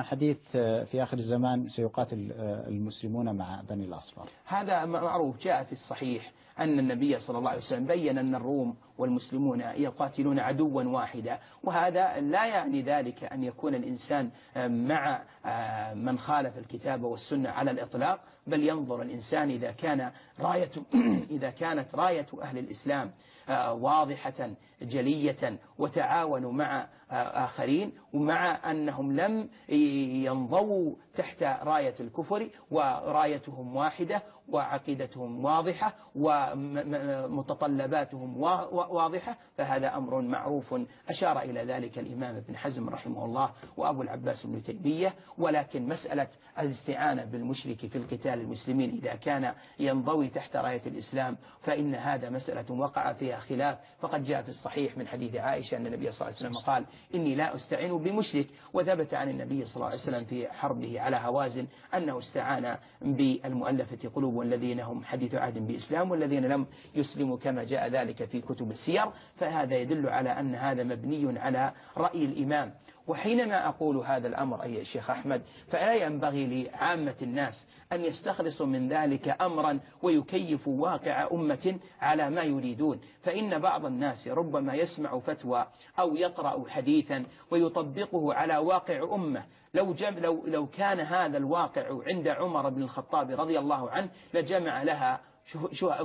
حديث في آخر الزمان سيقاتل المسلمون مع بني الأصفر. هذا معروف، جاء في الصحيح أن النبي صلى الله عليه وسلم بين أن الروم والمسلمون يقاتلون عدوا واحدا، وهذا لا يعني ذلك أن يكون الإنسان مع من خالف الكتاب والسنة على الإطلاق، بل ينظر الإنسان إذا كانت راية أهل الإسلام واضحة جلية وتعاونوا مع آخرين، ومع أنهم لم ينضووا تحت راية الكفر ورايتهم واحدة وعقيدتهم واضحة ومتطلباتهم واضحة، فهذا أمر معروف أشار إلى ذلك الإمام ابن حزم رحمه الله وأبو العباس بن تيمية. ولكن مسألة الاستعانة بالمشرك في القتال المسلمين إذا كان ينضوي تحت راية الإسلام فإن هذا مسألة وقع فيها خلاف، فقد جاء في الصحيح من حديث عائشة أن النبي صلى الله عليه وسلم قال: إني لا أستعين بمشرك. وثبت عن النبي صلى الله عليه وسلم في حربه على هوازن أنه استعان بالمؤلفة قلوب الذين هم حديث عهد بإسلام والذين لم يسلموا، كما جاء ذلك في كتب السير. فهذا يدل على أن هذا مبني على رأي الإمام. وحينما أقول هذا الأمر أي الشيخ أحمد، فلا ينبغي لعامة الناس أن يستخلصوا من ذلك أمرا ويكيفوا واقع أمة على ما يريدون، فإن بعض الناس ربما يسمع فتوى أو يقرأ حديثا ويطبقه على واقع أمة. لو كان هذا الواقع عند عمر بن الخطاب رضي الله عنه لجمع لها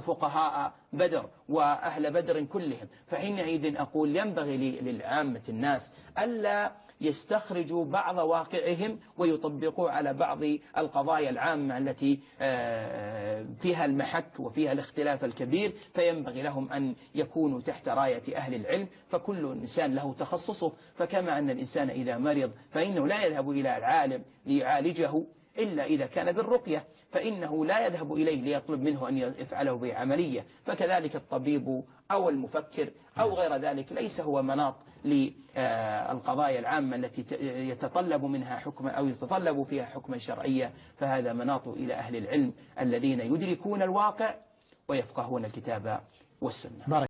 فقهاء بدر وأهل بدر كلهم. فحينئذ أقول ينبغي للعامة الناس ألا يستخرجوا بعض واقعهم ويطبقوا على بعض القضايا العامة التي فيها المحك وفيها الاختلاف الكبير، فينبغي لهم أن يكونوا تحت راية أهل العلم، فكل إنسان له تخصصه. فكما أن الإنسان إذا مرض فإنه لا يذهب إلى العالم ليعالجه إلا إذا كان بالرقية، فإنه لا يذهب إليه ليطلب منه أن يفعله بعملية. فكذلك الطبيب أو المفكر أو غير ذلك ليس هو مناط للقضايا العامة التي يتطلب منها حكما أو يتطلب فيها حكما شرعيا، فهذا مناط إلى أهل العلم الذين يدركون الواقع ويفقهون الكتاب والسنة.